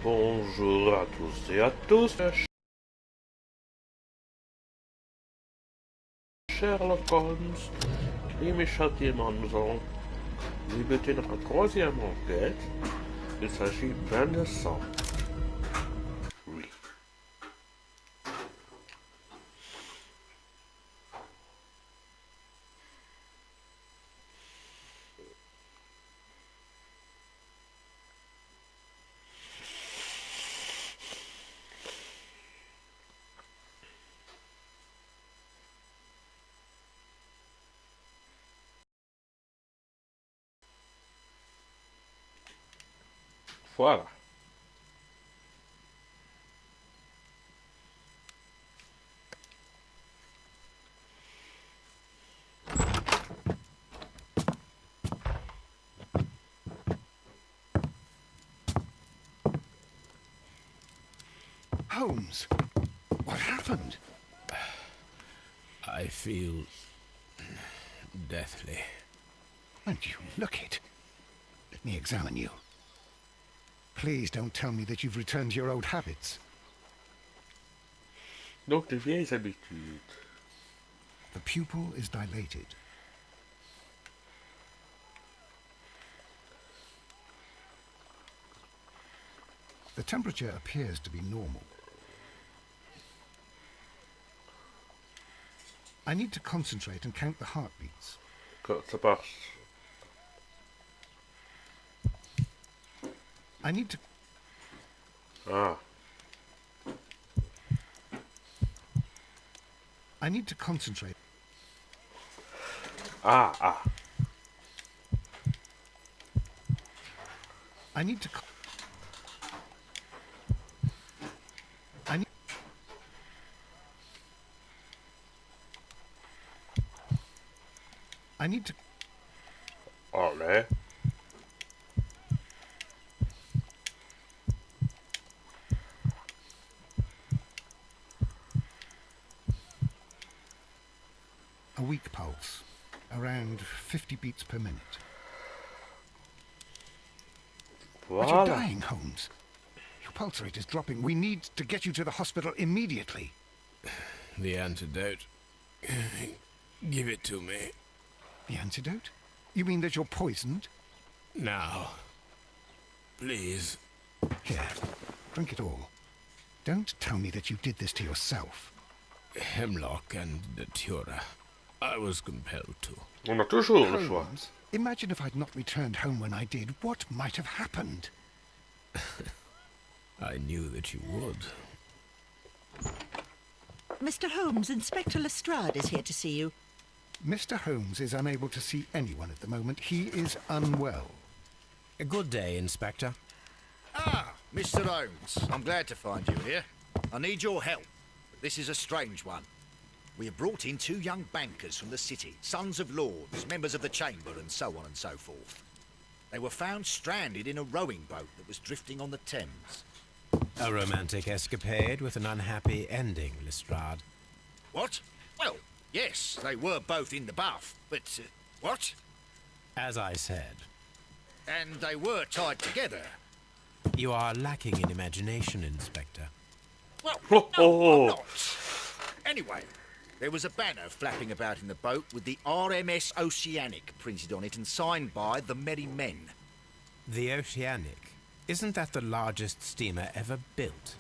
Bonjour à tous et à tous, Sherlock Holmes, crime et châtiment. Nous allons débuter notre troisième enquête. Il s'agit bien de sang. Oui. Voilà. Holmes, what happened? I feel deathly. Don't you look it? Let me examine you. Please don't tell me that you've returned to your old habits. Donc, les vieilles habitudes. The pupil is dilated. The temperature appears to be normal. I need to concentrate and count the heartbeats. Ça passe. I need to... Ah. I need to concentrate. Ah. I need to... I need... I need to... Allez. A weak pulse. Around 50 beats per minute. But you're Voilà. dying, Holmes. Your pulse rate is dropping. We need to get you to the hospital immediately. The antidote. Give it to me. The antidote? You mean that you're poisoned? Now. Please. Here, drink it all. Don't tell me that you did this to yourself. Hemlock and datura. I was compelled to. On a toujours le choix. Holmes, imagine if I'd not returned home when I did. What might have happened? I knew that you would. Mr. Holmes, Inspector Lestrade is here to see you. Mr. Holmes is unable to see anyone at the moment. He is unwell. A good day, Inspector. Ah, Mr. Holmes. I'm glad to find you here. I need your help. This is a strange one. We have brought in two young bankers from the city, sons of lords, members of the chamber, and so on and so forth. They were found stranded in a rowing boat that was drifting on the Thames. A romantic escapade with an unhappy ending, Lestrade. What? Well, yes, they were both in the buff, but... what? As I said, And they were tied together. you are lacking in imagination, Inspector. Well, Oh, no, oh. I'm not. Anyway, there was a banner flapping about in the boat with the RMS Oceanic printed on it and signed by the Merry Men. The Oceanic. Isn't that the largest steamer ever built?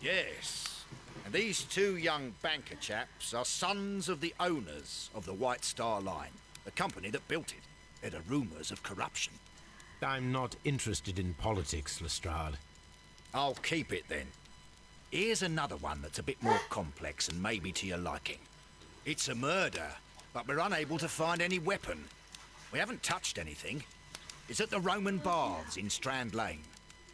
Yes. And these two young banker chaps are sons of the owners of the White Star Line, the company that built it. There are rumours of corruption. I'm not interested in politics, Lestrade. I'll keep it then. Here's another one that's a bit more complex and maybe to your liking. It's a murder, but we're unable to find any weapon. We haven't touched anything. It's at the Roman Baths in Strand Lane.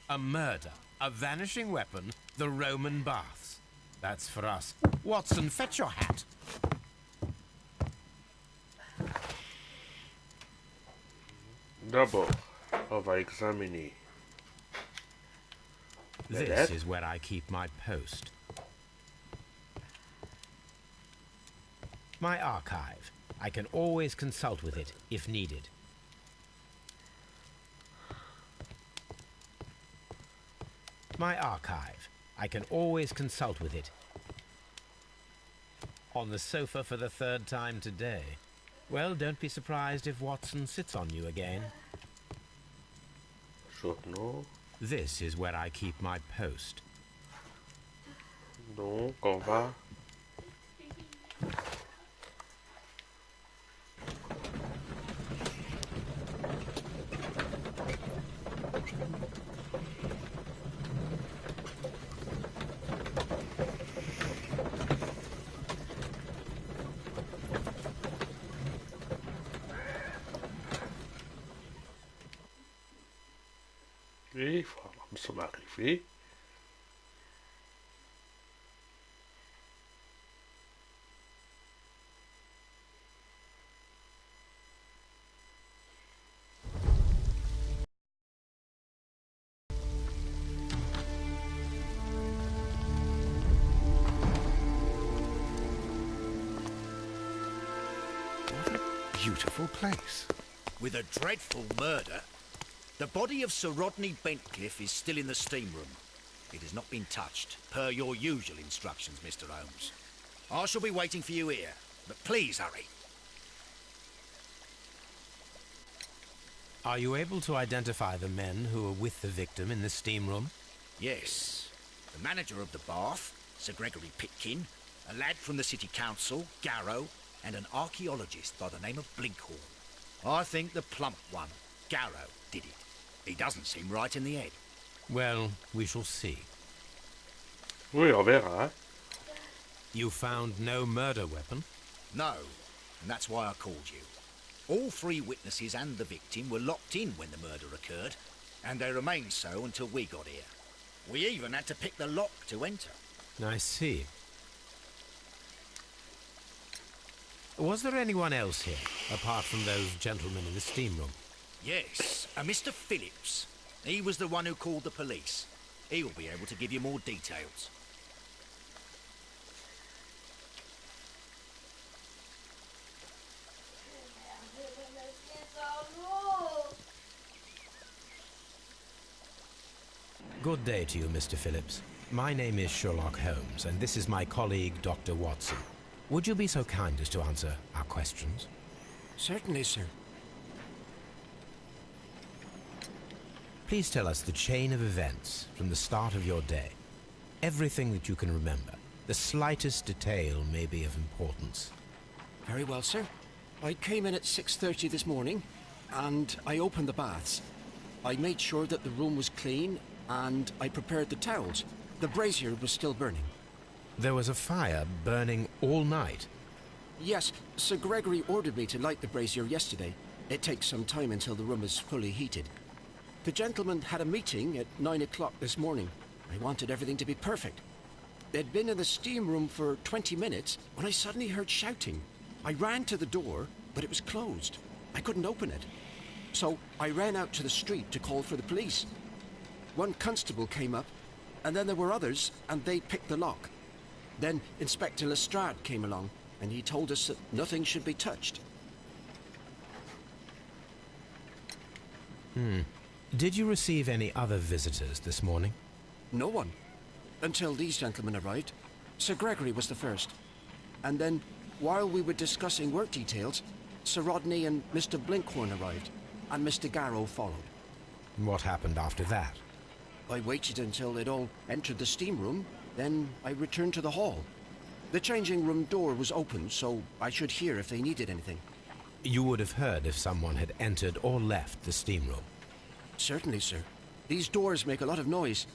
A murder, a vanishing weapon, the Roman baths. That's for us. Watson, fetch your hat. D'abord, on va examiner. This is where I keep my post. My archive. I can always consult with it if needed. My archive. I can always consult with it. On the sofa for the third time today. Well, don't be surprised if Watson sits on you again. Journaux. This is where I keep my post. Donc, on va... Et voilà, nous sommes arrivés. Beautiful place. With a dreadful murder. The body of Sir Rodney Bentcliffe is still in the steam room. It has not been touched, per your usual instructions, Mr. Holmes. I shall be waiting for you here, but please hurry. Are you able to identify the men who were with the victim in the steam room? Yes. The manager of the bath, Sir Gregory Pitkin, a lad from the City Council, Garrow, and an archaeologist by the name of Blinkhorn. I think the plump one, Garrow, did it. He doesn't seem right in the head. Well, we shall see. Oui, on verra, hein. You found no murder weapon? No, and that's why I called you. All three witnesses and the victim were locked in when the murder occurred, and they remained so until we got here. We even had to pick the lock to enter. I see. Was there anyone else here, apart from those gentlemen in the steam room? Yes, a Mr. Phillips. He was the one who called the police. He will be able to give you more details. Good day to you, Mr. Phillips. My name is Sherlock Holmes, and this is my colleague, Dr. Watson. Would you be so kind as to answer our questions? Certainly, sir. Please tell us the chain of events from the start of your day. Everything that you can remember. The slightest detail may be of importance. Very well, sir. I came in at 6:30 this morning, and I opened the baths. I made sure that the room was clean, and I prepared the towels. The brazier was still burning. There was a fire burning all night. Yes, Sir Gregory ordered me to light the brazier yesterday. It takes some time until the room is fully heated. The gentleman had a meeting at 9 o'clock this morning. I wanted everything to be perfect. They'd been in the steam room for 20 minutes when I suddenly heard shouting. I ran to the door, but it was closed. I couldn't open it. So I ran out to the street to call for the police. One constable came up, and then there were others, and they picked the lock. Then Inspector Lestrade came along, and he told us that nothing should be touched. Did you receive any other visitors this morning? No one. Until these gentlemen arrived. Sir Gregory was the first. And then, while we were discussing work details, Sir Rodney and Mr. Blinkhorn arrived, and Mr. Garrow followed. What happened after that? I waited until they'd all entered the steam room, then I returned to the hall. The changing room door was open, so I should hear if they needed anything. You would have heard if someone had entered or left the steam room. Certainly, sir. These doors make a lot of noise.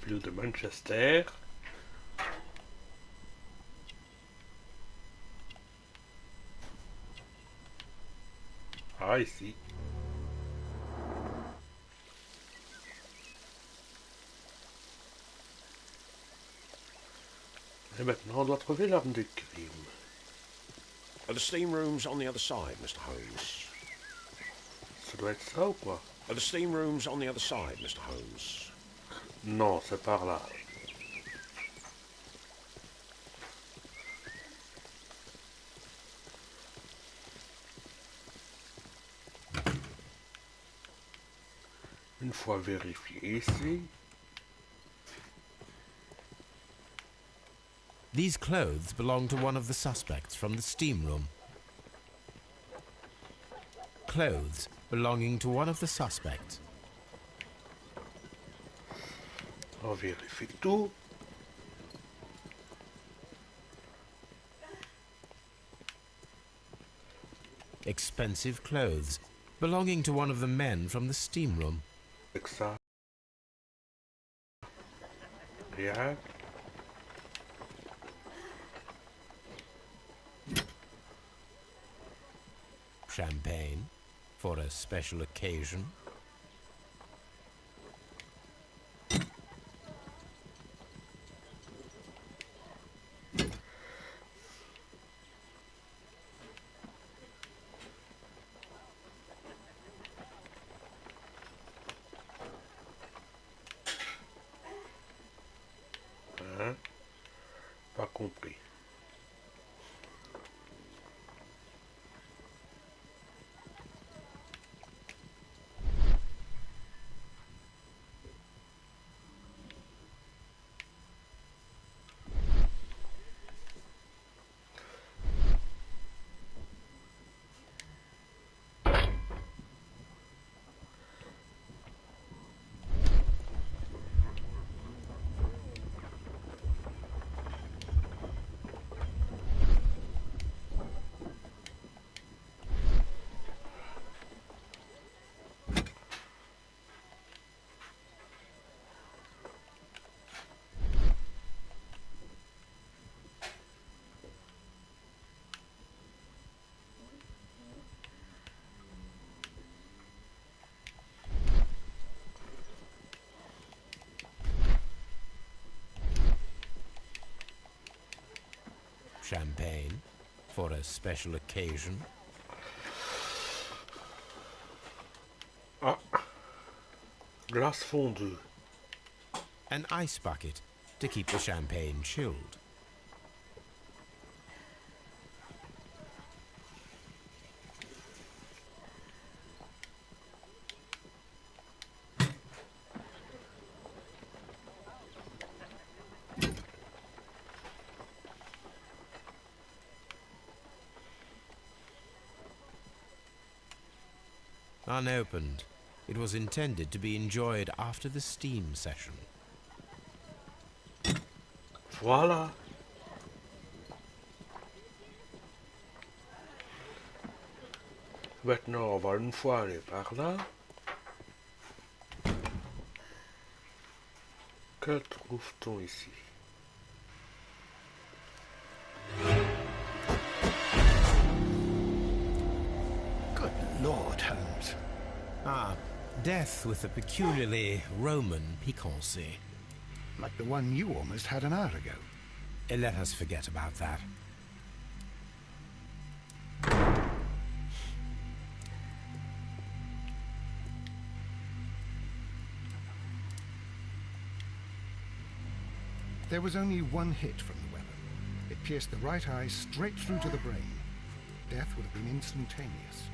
Vue de Manchester. Ah, ici. Et maintenant, on doit trouver l'arme du crime. Are the steam rooms on the other side, Mr. Holmes? Ça doit être ça ou quoi? Are the steam rooms on the other side, Mr. Holmes? Non, c'est par là. Une fois vérifié ici. These clothes belong to one of the suspects from the steam room. Clothes belonging to one of the suspects. On vérifie tout. Expensive clothes belonging to one of the men from the steam room. Avec ça. Rien. Champagne for a special occasion. Hein? Pas compris. Champagne for a special occasion. Ah. Glace fondue. An ice bucket to keep the champagne chilled. Unopened, it was intended to be enjoyed after the steam session. Voilà. Maintenant, on va une fois aller par là. Que trouve-t-on ici? Good Lord, Holmes. Ah, death with a peculiarly Roman piquancy. Like the one you almost had an hour ago. Let us forget about that. There was only one hit from the weapon. It pierced the right eye straight through to the brain. Death would have been instantaneous.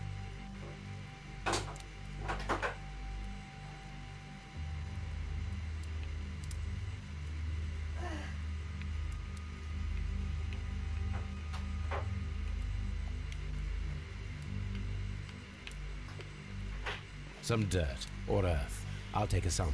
Some dirt or earth. I'll take a sample.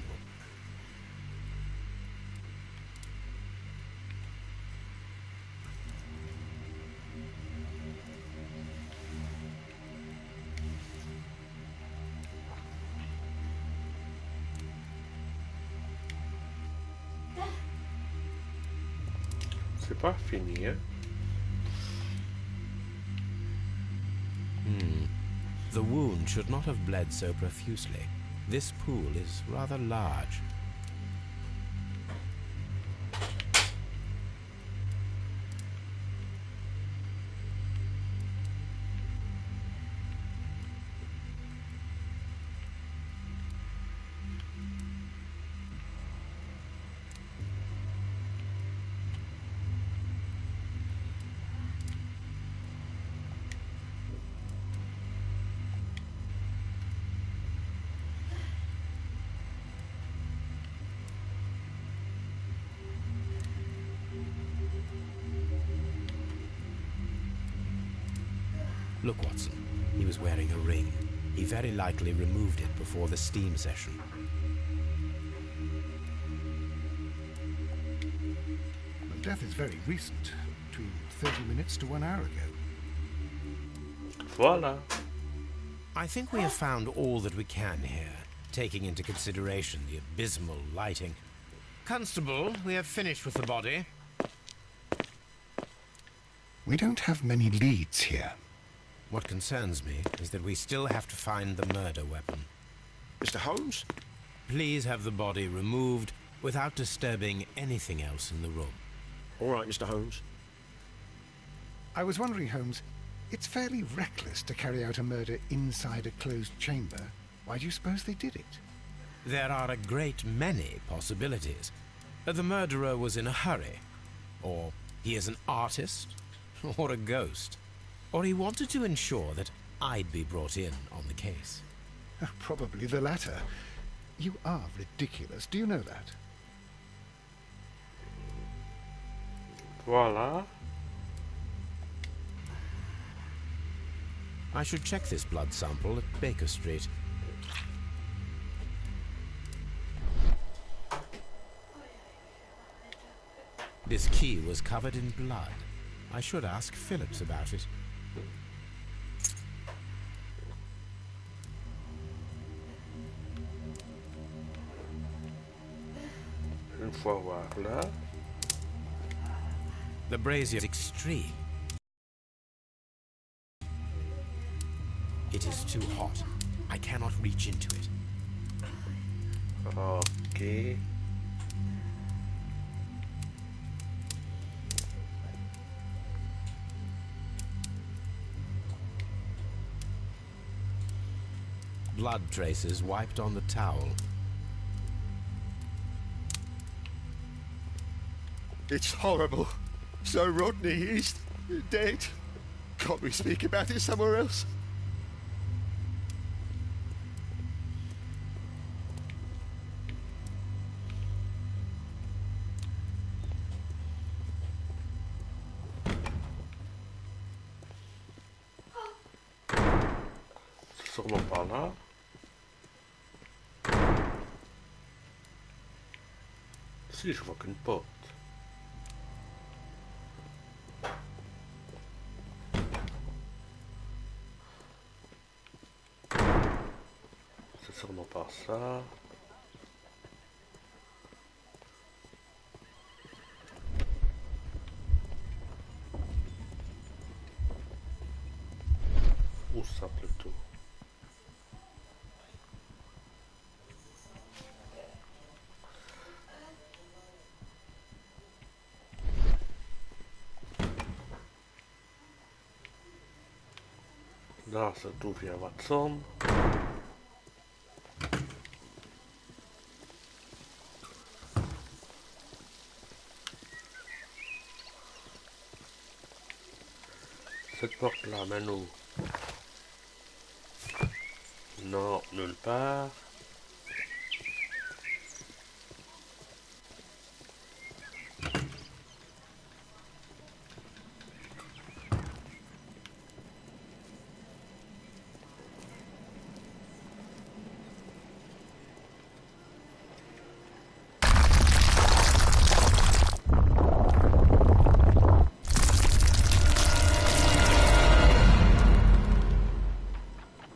C'est pas fini, hein? The wound should not have bled so profusely. This pool is rather large. Look, Watson. He was wearing a ring. He very likely removed it before the steam session. The death is very recent, between 30 minutes to 1 hour ago. Voila. I think we have found all that we can here, taking into consideration the abysmal lighting. Constable, we have finished with the body. We don't have many leads here. What concerns me is that we still have to find the murder weapon. Mr. Holmes? Please have the body removed without disturbing anything else in the room. All right, Mr. Holmes. I was wondering, Holmes, it's fairly reckless to carry out a murder inside a closed chamber. Why do you suppose they did it? There are a great many possibilities. The murderer was in a hurry, or he is an artist, or a ghost, or he wanted to ensure that I'd be brought in on the case. Probably the latter. You are ridiculous, do you know that? Voila. I should check this blood sample at Baker Street. This key was covered in blood. I should ask Phillips about it. Une fois voir là. The brazier is extreme. It is too hot. I cannot reach into it. Ok. Blood traces wiped on the towel. It's horrible. So Rodney is dead. Can't we speak about it somewhere else? C'est sûrement par là. Si, je vois qu'une porte. C'est sûrement par ça. Ou ça plutôt. Là, c'est d'où vient Watson. Cette porte-là mène où? Non, nulle part.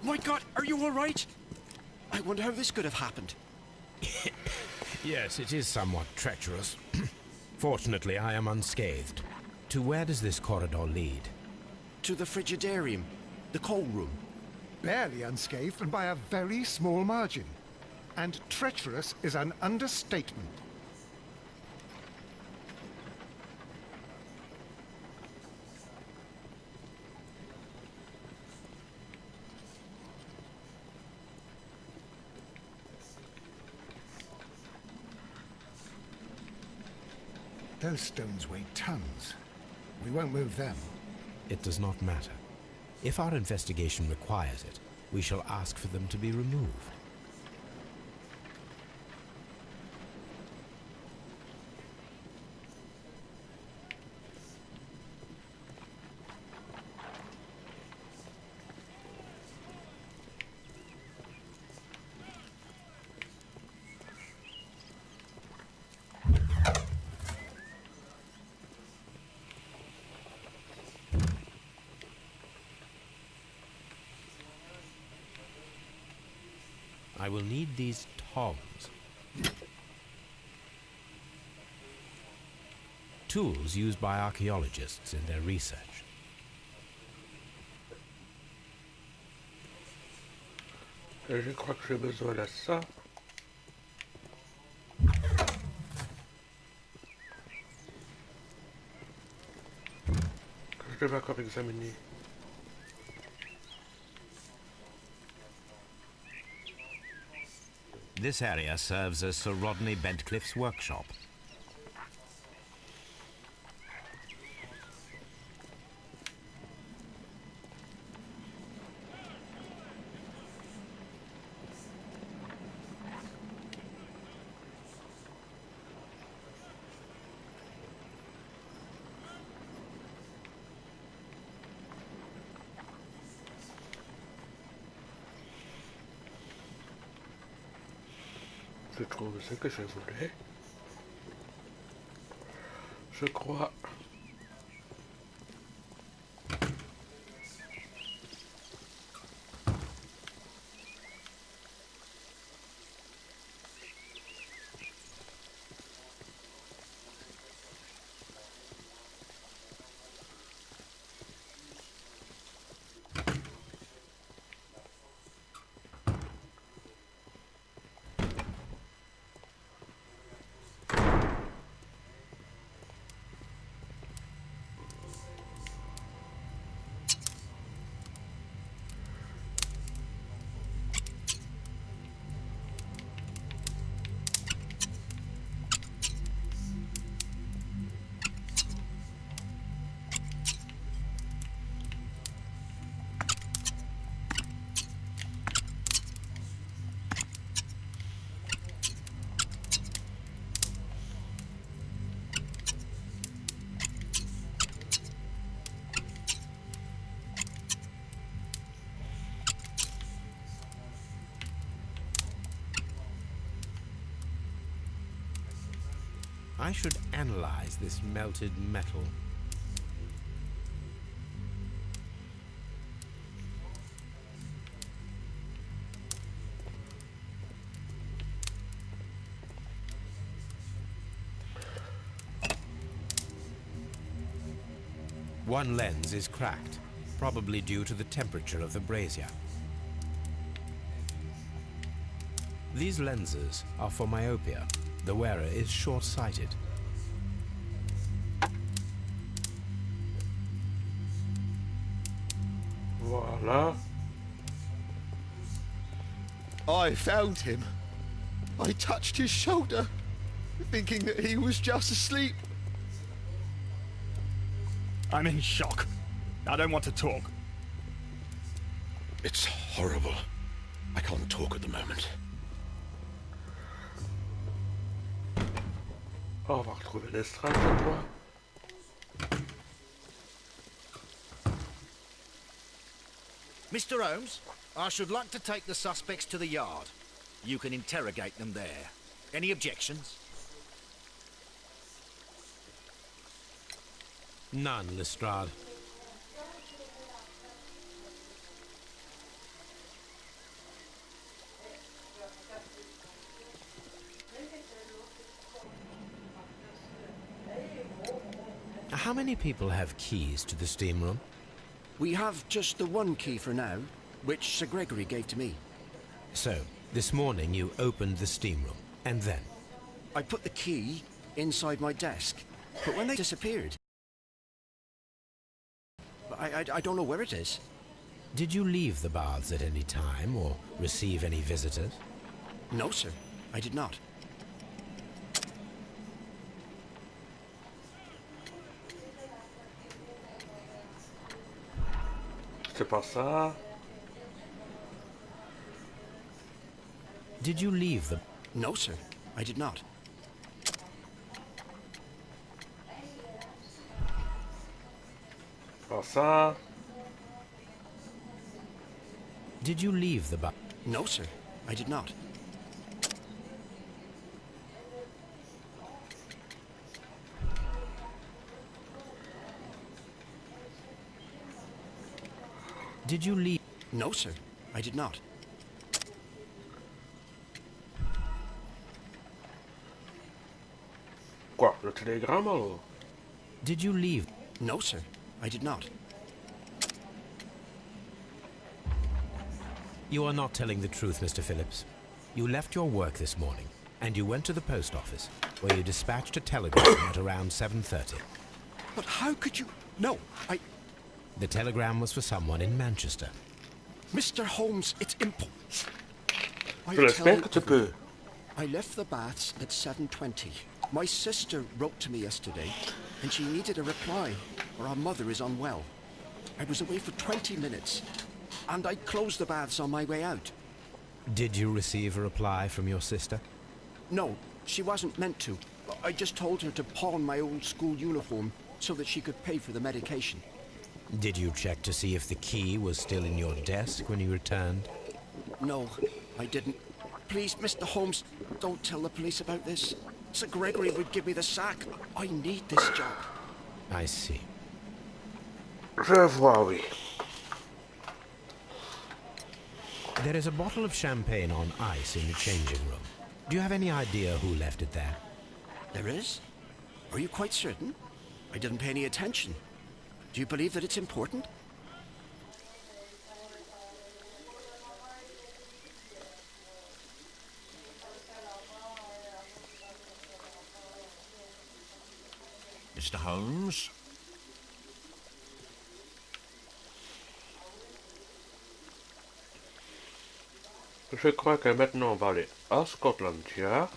My God, are you all right? I wonder how this could have happened. Yes, it is somewhat treacherous. Fortunately, I am unscathed. To where does this corridor lead? To the frigidarium, the coal room. Barely unscathed and by a very small margin. And treacherous is an understatement. Those stones weigh tons. We won't move them. It does not matter. If our investigation requires it, we shall ask for them to be removed. I will need these tongs. Tools used by archaeologists in their research. Et je crois que j'ai besoin de ça. Que je devais encore examiner. This area serves as Sir Rodney Bentcliffe's workshop. Je trouve ce que je voulais. Je crois. I should analyze this melted metal. One lens is cracked, probably due to the temperature of the brazier. These lenses are for myopia. The wearer is short-sighted. Voila. I found him. I touched his shoulder, thinking that he was just asleep. I'm in shock. I don't want to talk. It's horrible. I can't talk at the moment. Oh, on va retrouver l'estrade, je crois. Mr. Holmes, I should like to take the suspects to the yard. You can interrogate them there. Any objections? None, Lestrade. How many people have keys to the steam room? We have just the one key for now, which Sir Gregory gave to me. So, this morning you opened the steam room, and then? I put the key inside my desk, but when they disappeared, I don't know where it is. Did you leave the baths at any time, or receive any visitors? No, sir, I did not. C'est pas ça. Did you leave the... No, sir, I did not. Pas ça. Did you leave the bath? No, sir, I did not. Did you leave? No, sir, I did not. Quoi, le télégramme alors? Did you leave? No, sir. I did not. You are not telling the truth, Mr. Phillips. You left your work this morning, and you went to the post office, where you dispatched a telegram at around 7:30. But how could you... No, The telegram was for someone in Manchester. Mr. Holmes, it's Je l'espère que tu peux. I left the baths at 7:20. My sister wrote to me yesterday, and she needed a reply, or our mother is unwell. I was away for 20 minutes, and I closed the baths on my way out. Did you receive a reply from your sister? No, she wasn't meant to. I just told her to pawn my old school uniform so that she could pay for the medication. Did you check to see if the key was still in your desk when you returned? No, I didn't. Please, Mr. Holmes, don't tell the police about this. Sir Gregory would give me the sack. I need this job. I see. Je vois, oui. There is a bottle of champagne on ice in the changing room. Do you have any idea who left it there? There is? Are you quite certain? I didn't pay any attention. Do you believe that it's important? Mr. Holmes? Je crois que maintenant on va aller à Scotland Yard.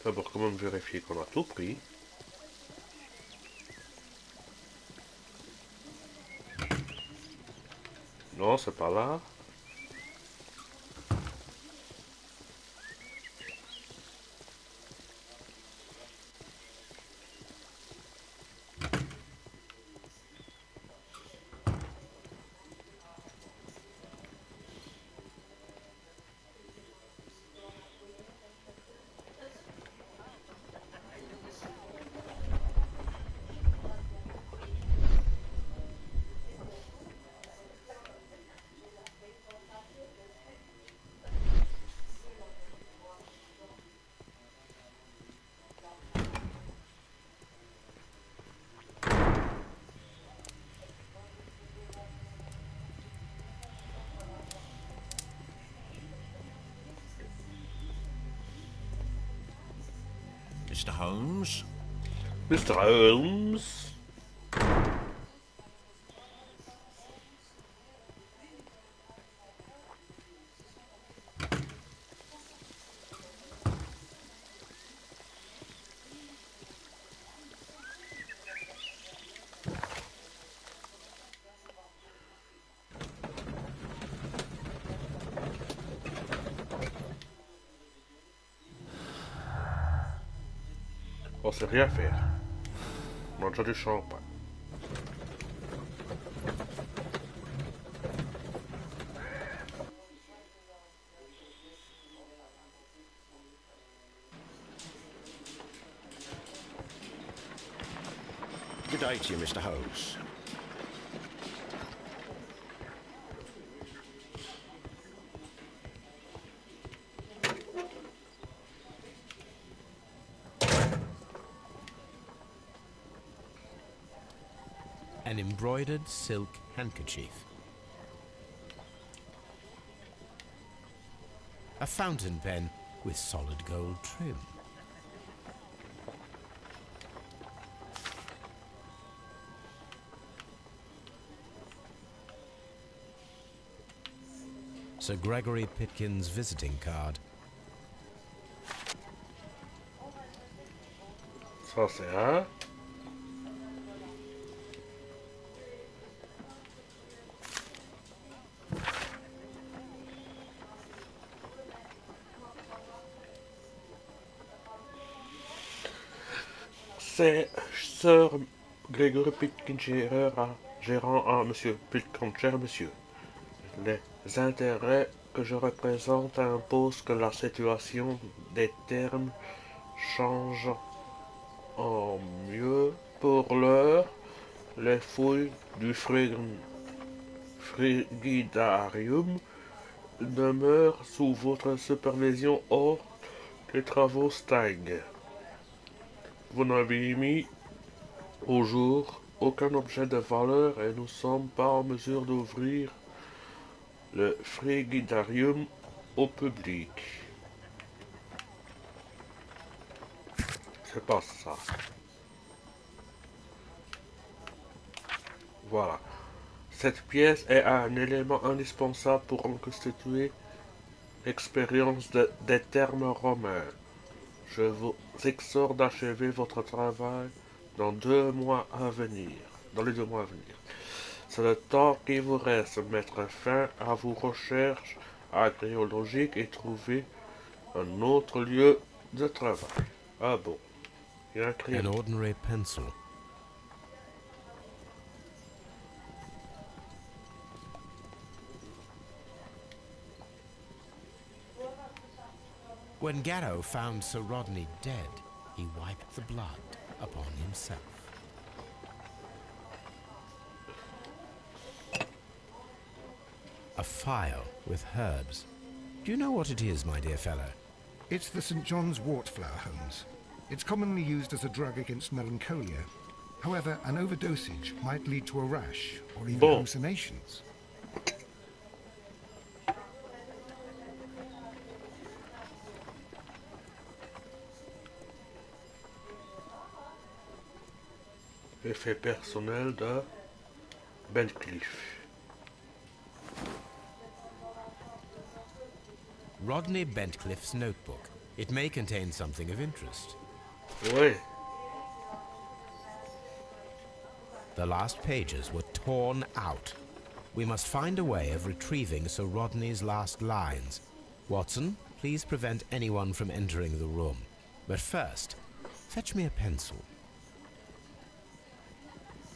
D'abord, quand même vérifier qu'on a tout pris. Non, c'est pas là. Mr. Holmes? Mr. Holmes? On sait rien faire. Manger du champagne. Good day to you, Mr. Holmes. An embroidered silk handkerchief. A fountain pen with solid gold trim. Sir Gregory Pitkin's visiting card. Ça c'est un. C'est Sir Gregory Pitcairn, gérant à Monsieur Pitcairn, monsieur. Les intérêts que je représente imposent que la situation des termes change en mieux. Pour l'heure, les fouilles du frigidarium demeurent sous votre supervision hors des travaux stagnent. Vous n'avez mis au jour aucun objet de valeur et nous ne sommes pas en mesure d'ouvrir le frigidarium au public. C'est pas ça. Voilà. Cette pièce est un élément indispensable pour reconstituer l'expérience des termes romains. Je vous exhorte d'achever votre travail dans les 2 mois à venir. C'est le temps qui vous reste de mettre fin à vos recherches archéologiques et trouver un autre lieu de travail. Ah bon. Il y a un crayon. An ordinary pencil. When Garrow found Sir Rodney dead, he wiped the blood upon himself. A phial with herbs. Do you know what it is, my dear fellow? It's the St. John's wort flower, Holmes. It's commonly used as a drug against melancholia. However, an overdosage might lead to a rash or even hallucinations. Effet personnel de Bentcliffe. Rodney Bentcliffe's notebook. It may contain something of interest. Oui. The last pages were torn out. We must find a way of retrieving Sir Rodney's last lines. Watson, please prevent anyone from entering the room. But first, fetch me a pencil.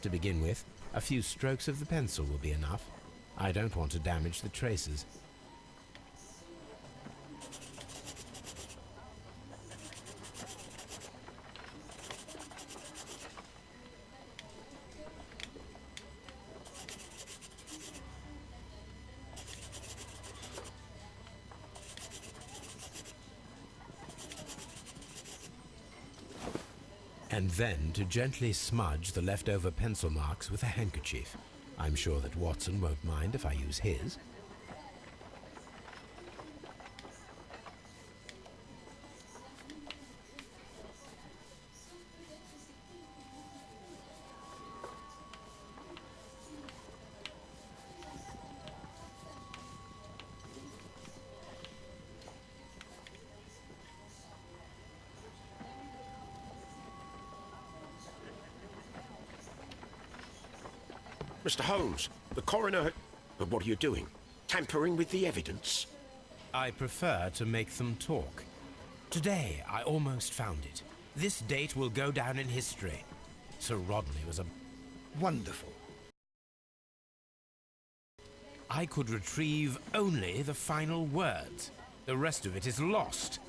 To begin with, a few strokes of the pencil will be enough. I don't want to damage the traces. And then to gently smudge the leftover pencil marks with a handkerchief. I'm sure that Watson won't mind if I use his. Mr. Holmes, the coroner... But what are you doing? Tampering with the evidence? I prefer to make them talk. Today, I almost found it. This date will go down in history. Sir Rodney was a... Wonderful. I could retrieve only the final words. The rest of it is lost.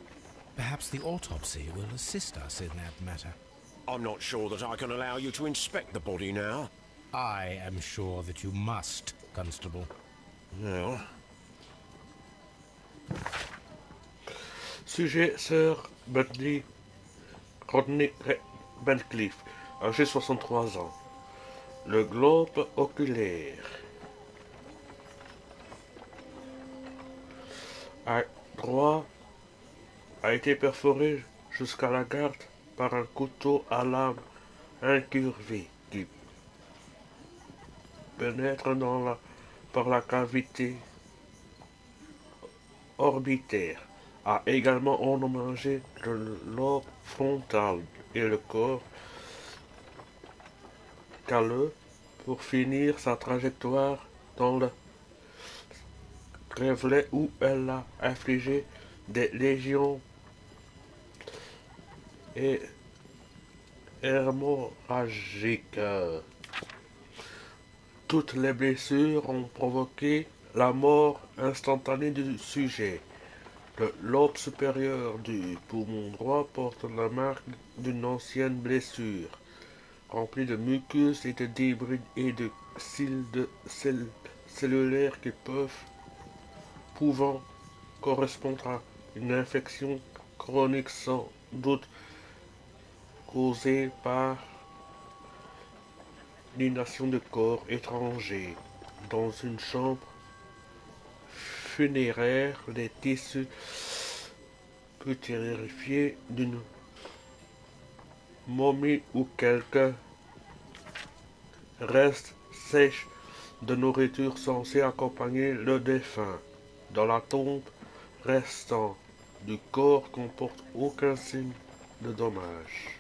Perhaps the autopsy will assist us in that matter. I'm not sure that I can allow you to inspect the body now. I am sure that you must, Constable. Well... Sujet Sir Rodney Bentcliffe, âgé 63 ans. Le globe oculaire. À droite a été perforé jusqu'à la garde par un couteau à lame incurvé qui pénètre par la cavité orbitaire, a également endommagé le lobe frontal et le corps calleux pour finir sa trajectoire dans le crévelet où elle a infligé des lésions et hémorragique. Toutes les blessures ont provoqué la mort instantanée du sujet. Le lobe supérieur du poumon droit porte la marque d'une ancienne blessure, remplie de mucus et de débris et de cils cellulaires qui pouvant correspondre à une infection chronique sans doute causée par l'inhalation de corps étrangers. Dans une chambre funéraire, les tissus putréfiés d'une momie ou quelques restes sèches de nourriture censée accompagner le défunt. Dans la tombe restant du corps comporte aucun signe de dommage.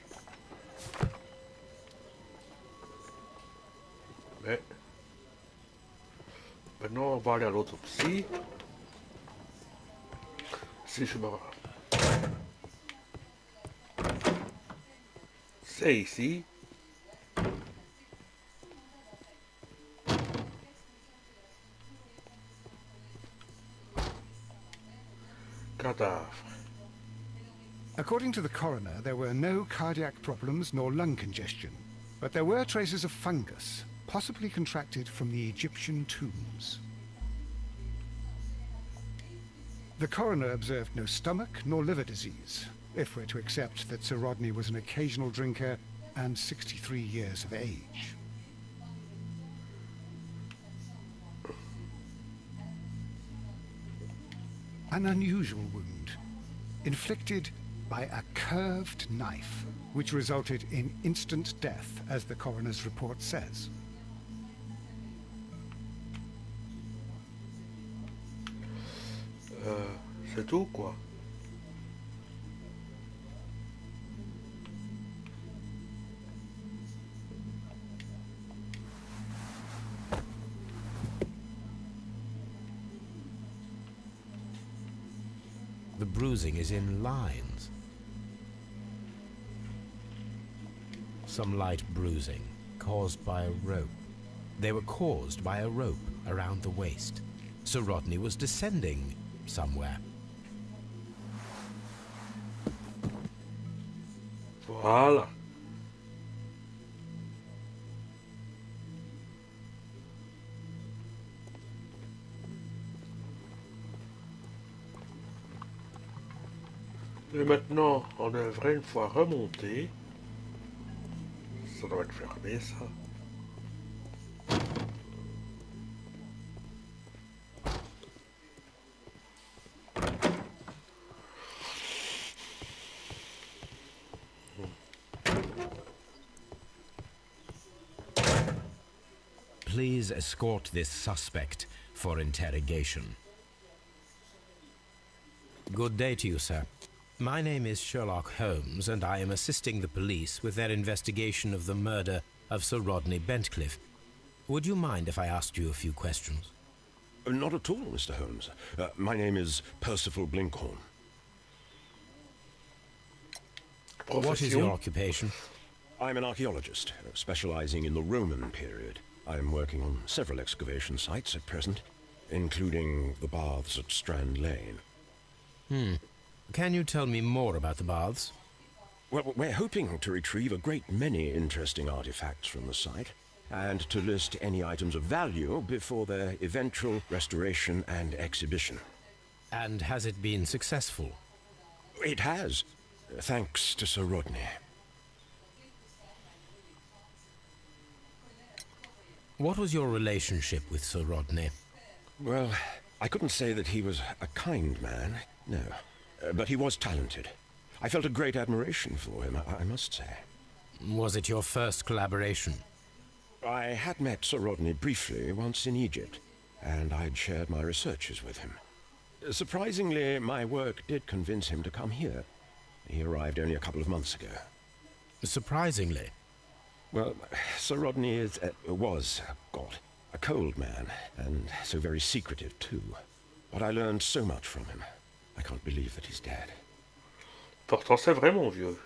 Mais maintenant on va aller à l'autopsie. Si je me rappelle. C'est ici. Cadavre. According to the coroner, there were no cardiac problems nor lung congestion, but there were traces of fungus, possibly contracted from the Egyptian tombs. The coroner observed no stomach nor liver disease, if we're to accept that Sir Rodney was an occasional drinker and 63 years of age. An unusual wound, inflicted by a curved knife, which resulted in instant death, as the coroner's report says. C'est tout, quoi. The bruising is in lines. Some light bruising, caused by a rope. They were caused by a rope around the waist. Sir Rodney was descending somewhere. Voilà. Et maintenant, on devrait une fois remonter. Ça doit être fermé, ça. Please escort this suspect for interrogation. Good day to you, sir. My name is Sherlock Holmes, and I am assisting the police with their investigation of the murder of Sir Rodney Bentcliffe. Would you mind if I asked you a few questions? Not at all, Mr. Holmes. My name is Percival Blinkhorn. What is your occupation? I'm an archaeologist, specializing in the Roman period. I'm working on several excavation sites at present, including the baths at Strand Lane. Can you tell me more about the baths? Well, we're hoping to retrieve a great many interesting artifacts from the site, and to list any items of value before their eventual restoration and exhibition. And has it been successful? It has, thanks to Sir Rodney. What was your relationship with Sir Rodney? Well, I couldn't say that he was a kind man, no. But he was talented. I felt a great admiration for him, I must say. Was it your first collaboration? I had met Sir Rodney briefly once in Egypt, and I'd shared my researches with him. Surprisingly, my work did convince him to come here. He arrived only a couple of months ago. Surprisingly? Well, Sir Rodney was a cold man, and so very secretive too. But I learned so much from him. I can't believe that he's dead. Pourtant, c'est vrai, mon vieux.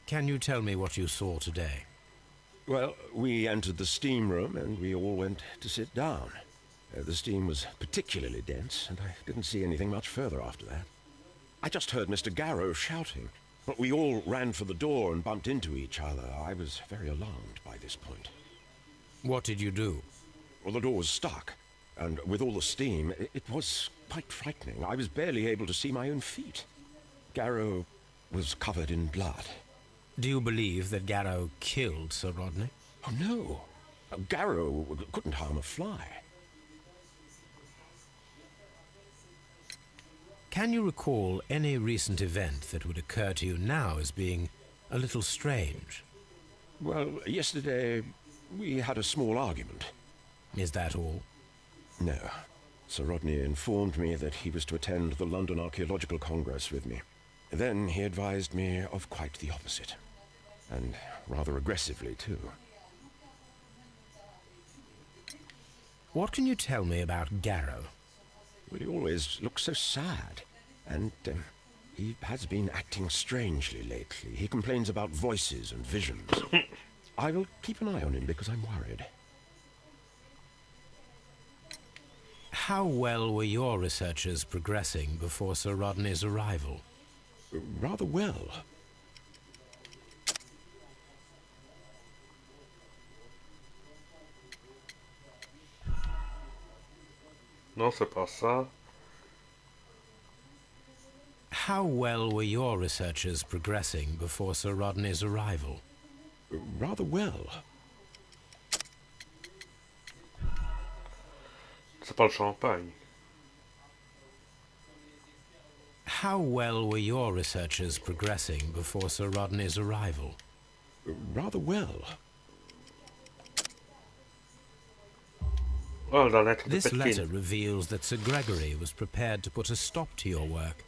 Can you tell me what you saw today? Well, we entered the steam room and we all went to sit down. The steam was particularly dense, and I didn't see anything much further after that. I just heard Mr. Garrow shouting, but we all ran for the door and bumped into each other. I was very alarmed by this point. What did you do? Well, the door was stuck, and with all the steam, it was quite frightening. I was barely able to see my own feet. Garrow was covered in blood. Do you believe that Garrow killed Sir Rodney? Oh, no. Garrow couldn't harm a fly. Can you recall any recent event that would occur to you now as being a little strange? Well, yesterday we had a small argument. Is that all? No. Sir Rodney informed me that he was to attend the London Archaeological Congress with me. Then he advised me of quite the opposite. And rather aggressively, too. What can you tell me about Garrow? Well, he always looks so sad. And he has been acting strangely lately. He complains about voices and visions. I will keep an eye on him because I'm worried. How well were your researchers progressing before Sir Rodney's arrival? Rather well. Non, c'est pas ça. How well were your researchers progressing before Sir Rodney's arrival? Rather well. C'est pas le champagne. How well were your researchers progressing before Sir Rodney's arrival? Rather well. Oh, la lettre de This Pekin. letter reveals that Sir Gregory was prepared to put a stop to your work.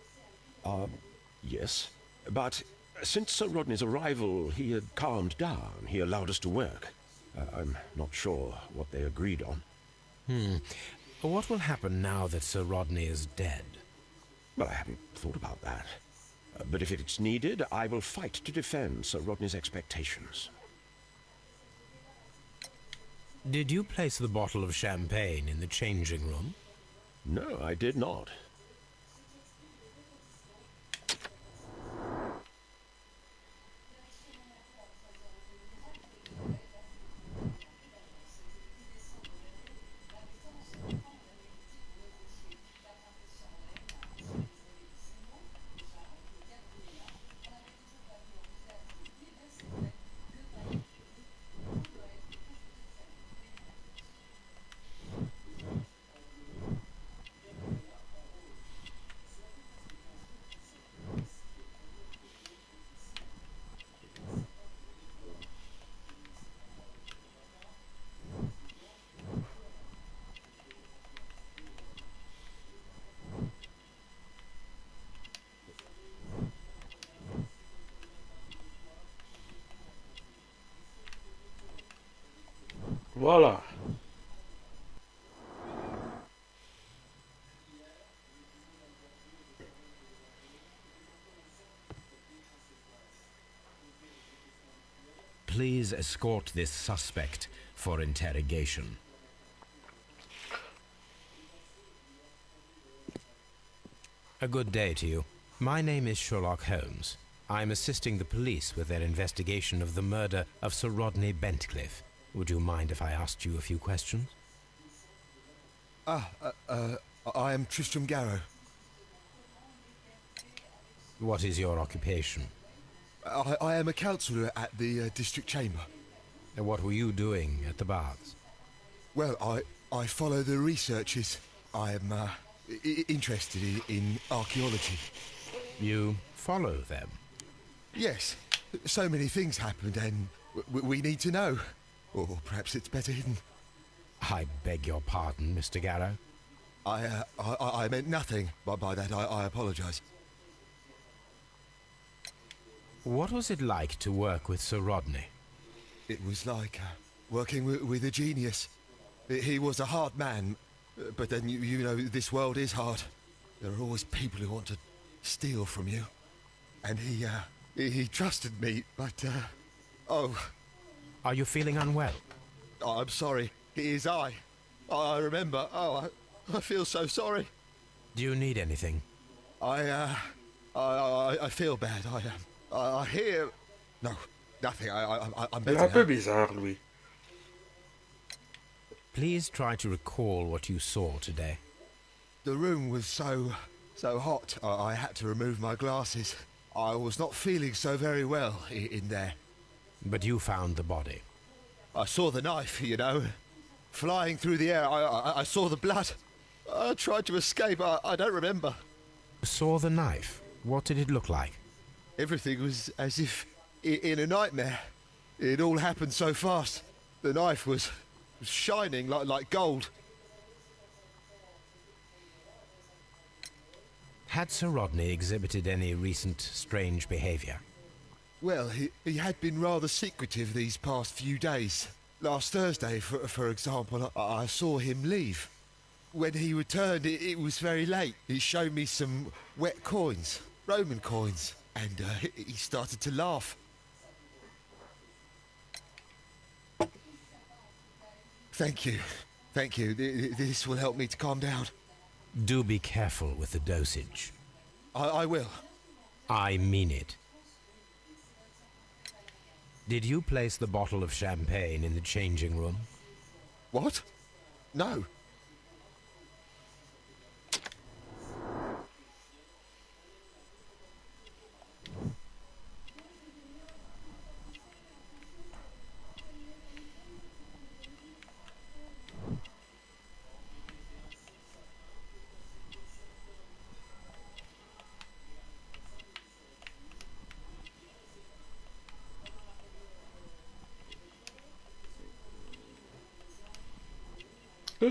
Yes. But since Sir Rodney's arrival, he had calmed down. He allowed us to work. I'm not sure what they agreed on. What will happen now that Sir Rodney is dead? Well, I haven't thought about that. But if it's needed, I will fight to defend Sir Rodney's expectations. Did you place the bottle of champagne in the changing room? No, I did not. Voilà. Please escort this suspect for interrogation. A good day to you. My name is Sherlock Holmes. I'm assisting the police with their investigation of the murder of Sir Rodney Bentcliffe. Would you mind if I asked you a few questions? I am Tristram Garrow. What is your occupation? I am a councillor at the district chamber. And what were you doing at the baths? Well, I follow the researches. I am interested in archaeology. You follow them? Yes. So many things happened and we need to know. Or perhaps it's better hidden. I beg your pardon, Mr. Garrow. I meant nothing by that. I apologise. What was it like to work with Sir Rodney? It was like working with a genius. He was a hard man, but then you know this world is hard. There are always people who want to steal from you. And He trusted me, but, oh, Are you feeling unwell? I'm sorry. It is I. I remember. Oh, I feel so sorry. Do you need anything? I feel bad. I hear... No, nothing. I'm Il est better un peu now. bizarre, lui. Please try to recall what you saw today. The room was so hot. I had to remove my glasses. I was not feeling so very well in there. But you found the body. I saw the knife, you know, flying through the air. I saw the blood. I tried to escape. I don't remember. You saw the knife? What did it look like? Everything was as if in a nightmare. It all happened so fast. The knife was shining like gold. Had Sir Rodney exhibited any recent strange behavior? Well, he had been rather secretive these past few days. Last Thursday, for example, I saw him leave. When he returned, it was very late. He showed me some wet coins, Roman coins, and he started to laugh. Thank you. Thank you. This will help me to calm down. Do be careful with the dosage. I will. I mean it. Did you place the bottle of champagne in the changing room? What? No.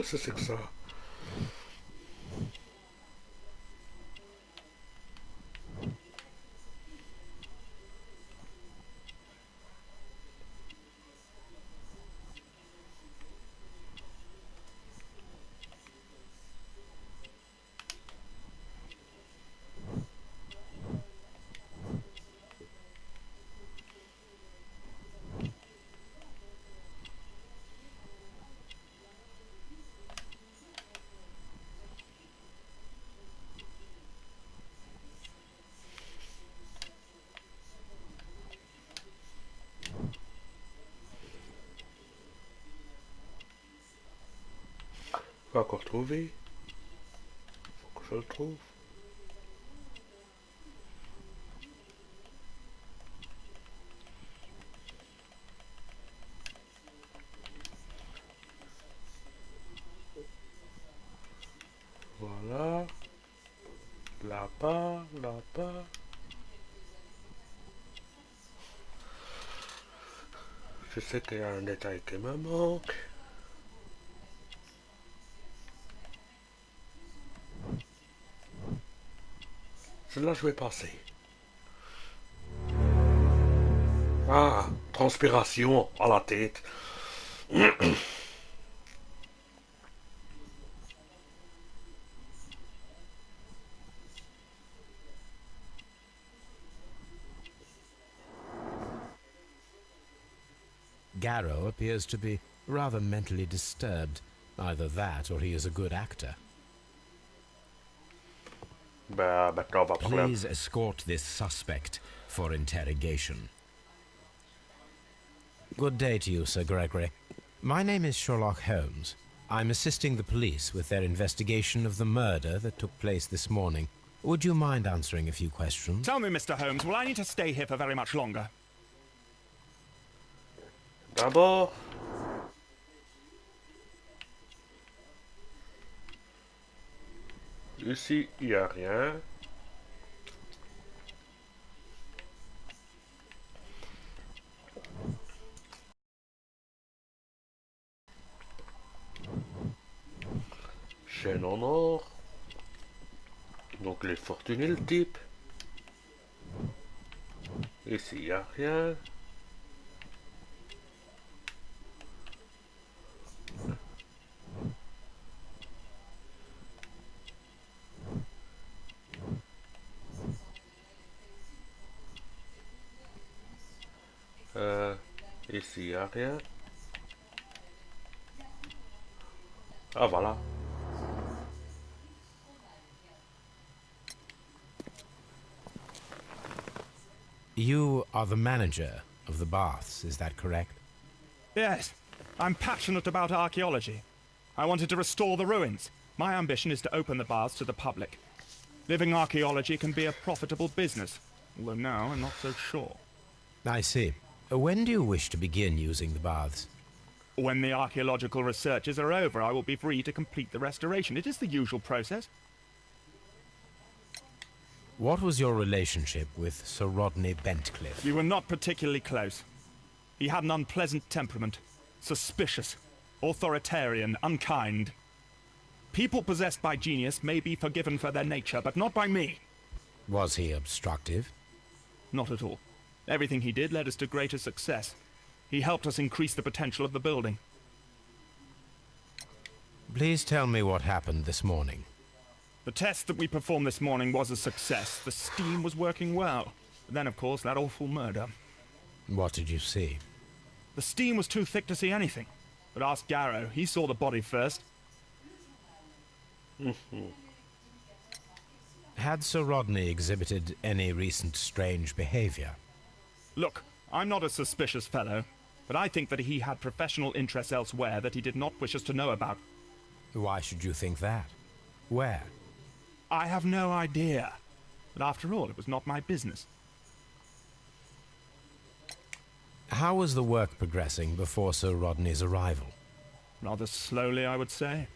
C'est que ça. Pas encore trouvé. Faut que je le trouve. Voilà. Là-bas, là-bas. Je sais qu'il y a un détail qui me manque. Là, je vais passer. Ah, transpiration à la tête. Garrow appears to be rather mentally disturbed. Either that or he is a good actor. Please escort this suspect for interrogation. Good day to you, Sir Gregory. My name is Sherlock Holmes. I'm assisting the police with their investigation of the murder that took place this morning. Would you mind answering a few questions? Tell me, Mr. Holmes, will I need to stay here for very much longer? D'abord, ici, il n'y a rien. Chaîne en or. Donc les fortunés, le type. Ici, il n'y a rien. Ici, y a rien. Ah, voilà. You are the manager of the baths, is that correct? Yes, I'm passionate about archaeology. I wanted to restore the ruins. My ambition is to open the baths to the public. Living archaeology can be a profitable business, although now I'm not so sure. I see. When do you wish to begin using the baths? When the archaeological researches are over, I will be free to complete the restoration. It is the usual process. What was your relationship with Sir Rodney Bentcliffe? We were not particularly close. He had an unpleasant temperament. Suspicious, authoritarian, unkind. People possessed by genius may be forgiven for their nature, but not by me. Was he obstructive? Not at all. Everything he did led us to greater success. He helped us increase the potential of the building. Please tell me what happened this morning. The test that we performed this morning was a success. The steam was working well. But then, of course, that awful murder. What did you see? The steam was too thick to see anything. But ask Garrow. He saw the body first. Had Sir Rodney exhibited any recent strange behavior? Look, I'm not a suspicious fellow, but I think that he had professional interests elsewhere that he did not wish us to know about. Why should you think that? Where? I have no idea. But after all, it was not my business. How was the work progressing before Sir Rodney's arrival? Rather slowly, I would say.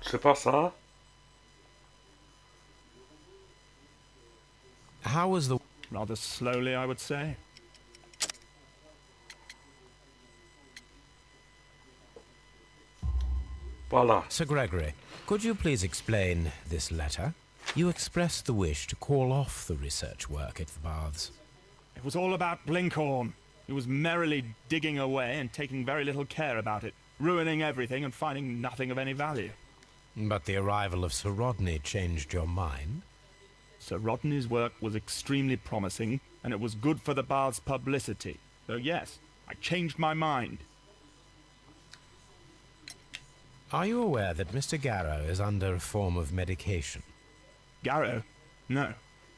C'est pas ça? How was the... Rather slowly, I would say. Voilà. Sir Gregory, could you please explain this letter? You expressed the wish to call off the research work at the baths. It was all about Blinkhorn. He was merrily digging away and taking very little care about it, ruining everything and finding nothing of any value. But the arrival of Sir Rodney changed your mind? Sir Rodney's work was extremely promising, and it was good for the bath's publicity. So yes, I changed my mind. Are you aware that Mr. Garrow is under a form of medication? Garrow? No,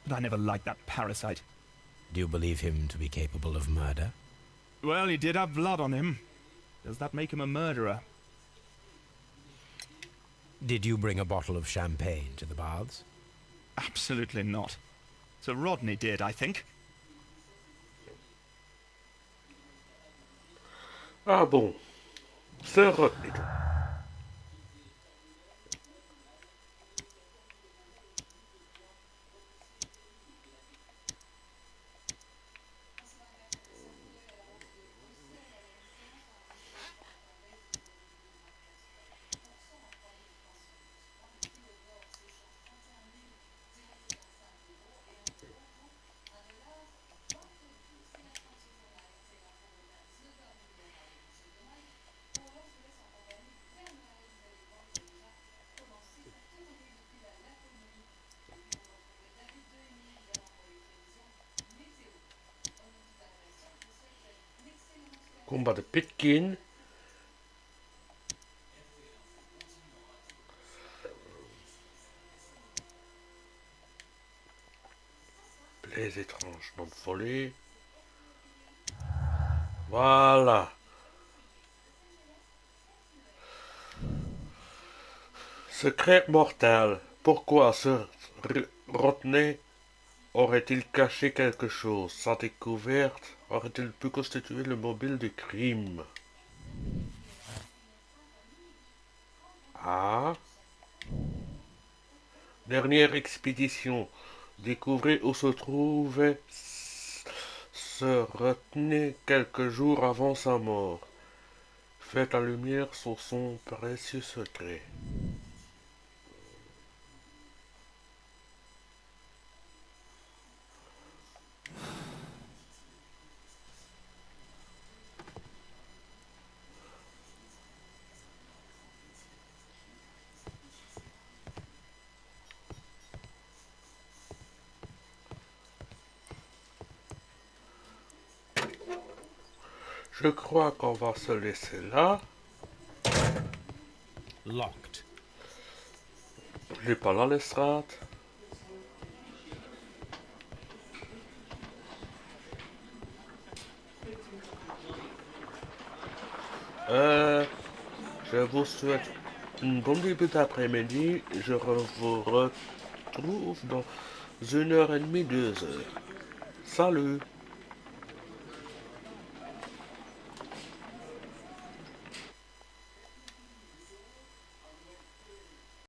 but I never liked that parasite. Do you believe him to be capable of murder? Well, he did have blood on him. Does that make him a murderer? Did you bring a bottle of champagne to the baths? Absolutely not. Sir Rodney did, I think. Ah bon. Sir Rodney. Combat de Pitkin. Les étranges noms de folie. Voilà. Secret mortel. Pourquoi Sir Rodney aurait-il caché quelque chose? Sa découverte aurait-il pu constituer le mobile du crime? Ah. Dernière expédition. Découvrez où se trouvait Sir Rodney quelques jours avant sa mort. Faites la lumière sur son précieux secret. Je crois qu'on va se laisser là. Locked. Je n'ai pas là l'estrade. Je vous souhaite un bon début d'après-midi. Je vous retrouve dans 1h30, 2h. Salut!